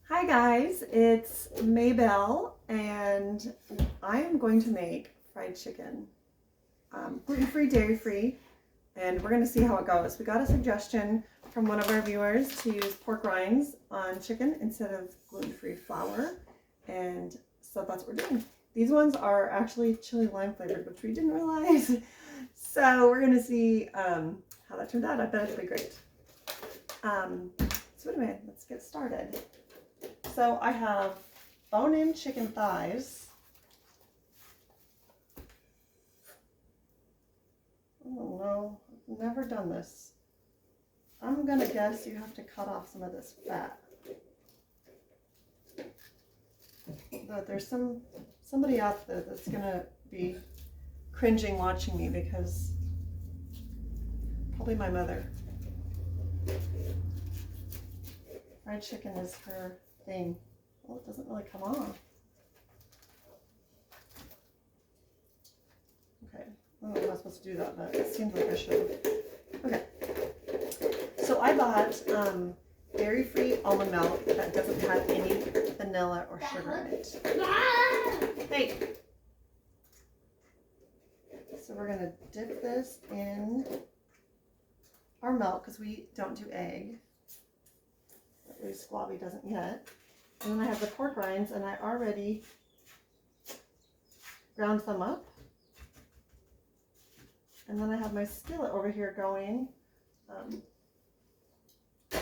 Hi guys, it's Maybelle and I am going to make fried chicken. Gluten-free, dairy-free, and we're going to see how it goes. We got a suggestion from one of our viewers to use pork rinds on chicken instead of gluten-free flour, and so that's what we're doing. These ones are actually chili lime flavored, which we didn't realize. So we're going to see how that turned out. I bet it'll be great. So anyway, let's get started. So I have bone-in chicken thighs. Oh no, I've never done this. I'm gonna guess you have to cut off some of this fat. But there's somebody out there that's gonna be cringing watching me because probably my mother. Fried chicken is her thing. Well, it doesn't really come off. Okay, I don't know if I'm supposed to do that, but it seems like I should. Okay, so I bought dairy-free almond milk that doesn't have any vanilla or sugar in it. Hey! So we're gonna dip this in our milk because we don't do egg. At least Squabby doesn't yet. And then I have the pork rinds, and I already ground them up. And then I have my skillet over here going.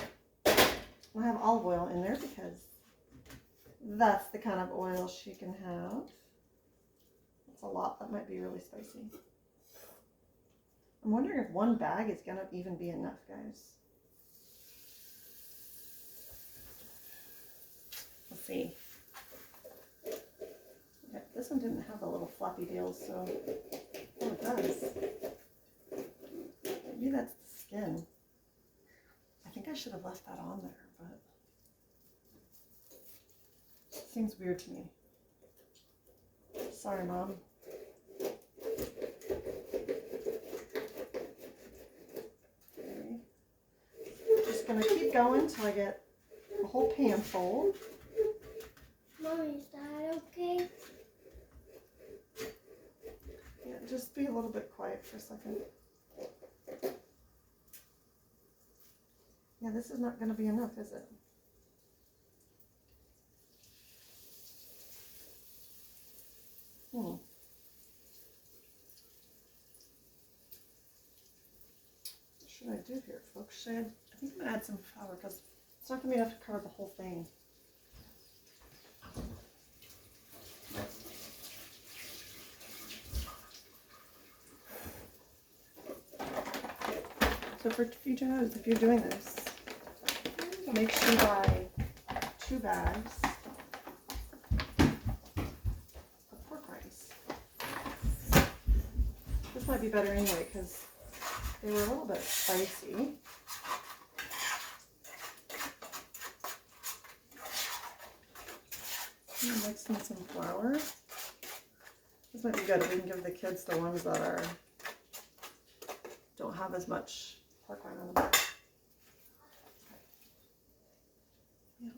I have olive oil in there because that's the kind of oil she can have. It's a lot. That might be really spicy. I'm wondering if one bag is going to even be enough, guys. Let's see. Okay, this one didn't have the little floppy deals, so oh, it does. Maybe that's the skin. I think I should have left that on there, but it seems weird to me. Sorry, Mom. Okay. Just gonna keep going until I get a whole pan full. Mommy, is that okay? Yeah, just be a little bit quiet for a second. Yeah, this is not going to be enough, is it? What should I do here, folks? I think I'm going to add some flour because it's not going to be enough to cover the whole thing. So for future notes, if you're doing this, make sure you buy 2 bags of pork rinds. This might be better anyway because they were a little bit spicy. Mix in some flour. This might be good. We can give the kids the ones that don't have as much pork rind on them. Yeah.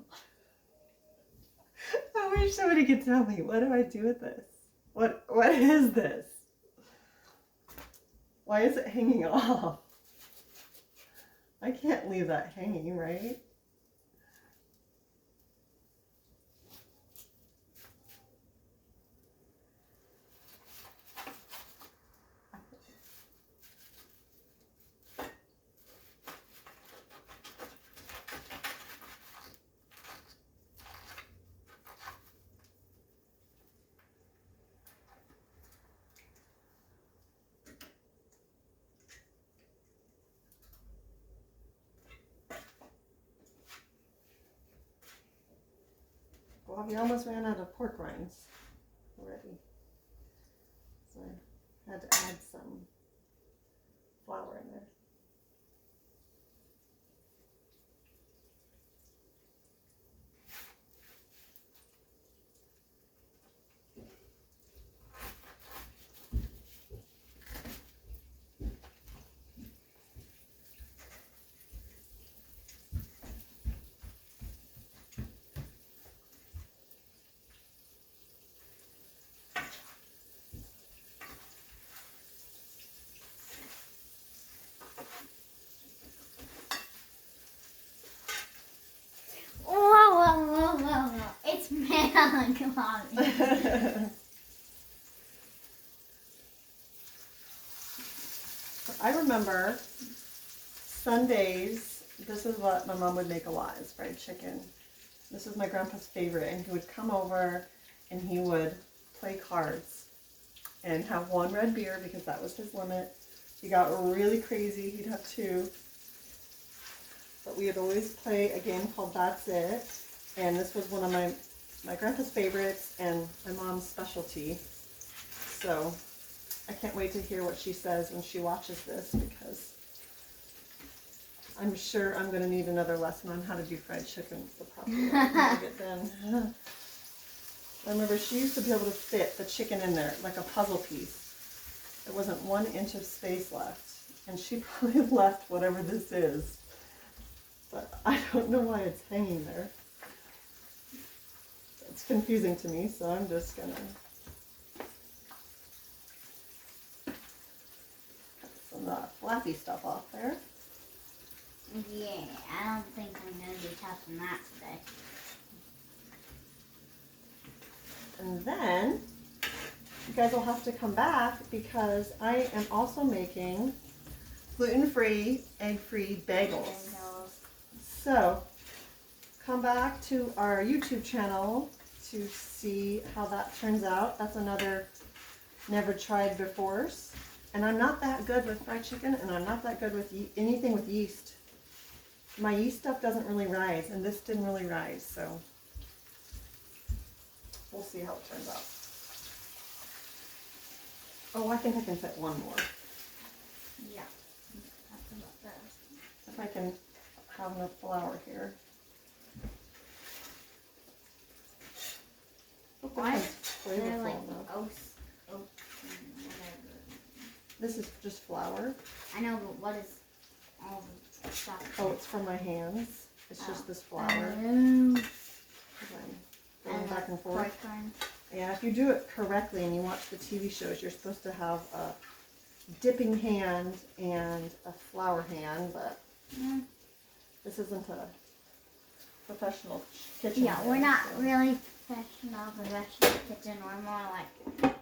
I wish somebody could tell me, what do I do with this? What is this? Why is it hanging off? I can't leave that hanging, right? Well, we almost ran out of pork rinds already. So I had to add some flour in there. Come on. I remember Sundays, this is what my mom would make a lot, is fried chicken. This is my grandpa's favorite, and he would come over and he would play cards and have one red beer because that was his limit. He got really crazy, he'd have two. But we would always play a game called That's It, and this was one of my grandpa's favorites and my mom's specialty. So I can't wait to hear what she says when she watches this, because I'm sure I'm going to need another lesson on how to do fried chicken the proper way to get done. I remember she used to be able to fit the chicken in there like a puzzle piece. There wasn't 1 inch of space left, and she probably left whatever this is. But I don't know why it's hanging there. It's confusing to me, so I'm just going to some of the flappy stuff off there. Yeah, I don't think I'm going to be touching that today. And then you guys will have to come back because I am also making gluten-free, egg-free bagels. So come back to our YouTube channel to see how that turns out. That's another never tried before. And I'm not that good with fried chicken, and I'm not that good with anything with yeast. My yeast stuff doesn't really rise, and this didn't really rise, so we'll see how it turns out. Oh, I think I can fit one more. Yeah. That's about this. If I can have enough flour here. Why is there flavorful like enough. oats, whatever? This is just flour. I know, but what is all the stuff? Oh, it's from my hands. It's just this flour. Oh. Going back and forth. pork rinds. Yeah, if you do it correctly and you watch the TV shows, you're supposed to have a dipping hand and a flour hand, but this isn't a professional kitchen. Yeah, we're not really professional kitchen. We're more like,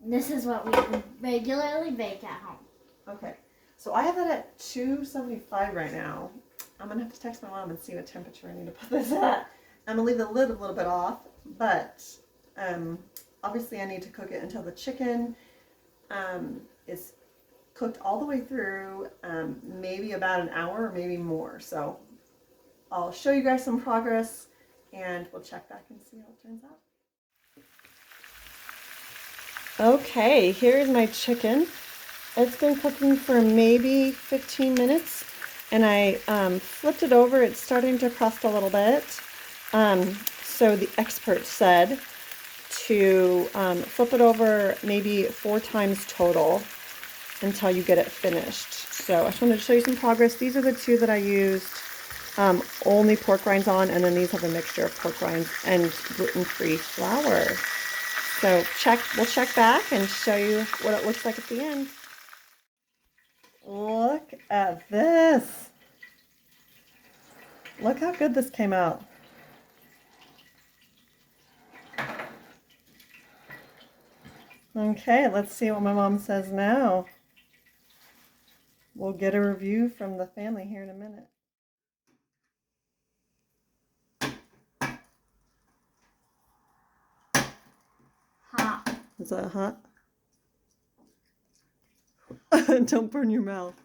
this is what we regularly bake at home. Okay, so I have that at 275 right now. I'm going to have to text my mom and see what temperature I need to put this at. I'm going to leave the lid a little bit off, but obviously I need to cook it until the chicken is cooked all the way through, maybe about an hour or maybe more. So I'll show you guys some progress and we'll check back and see how it turns out. Okay, here's my chicken. It's been cooking for maybe 15 minutes, and I flipped it over. It's starting to crust a little bit. So the expert said to flip it over maybe 4 times total until you get it finished. So I just wanted to show you some progress. These are the 2 that I used only pork rinds on, and then these have a mixture of pork rinds and gluten-free flour. So we'll check back and show you what it looks like at the end. Look at this. Look how good this came out. Okay, let's see what my mom says now. We'll get a review from the family here in a minute. Hot. Is that hot? Don't burn your mouth.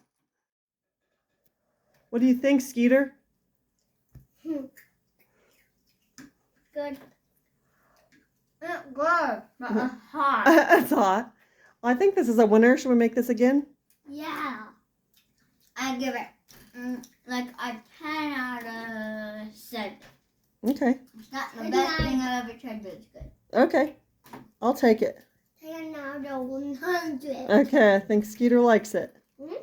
What do you think, Skeeter? Good. It's good, but it's hot. It's hot. Well, I think this is a winner. Should we make this again? Yeah. I give it like a 10 out of 7. Okay. It's not the best thing I've ever tried, but it's good. Okay. I'll take it. 10 out of 100. Okay, I think Skeeter likes it. Mm-hmm.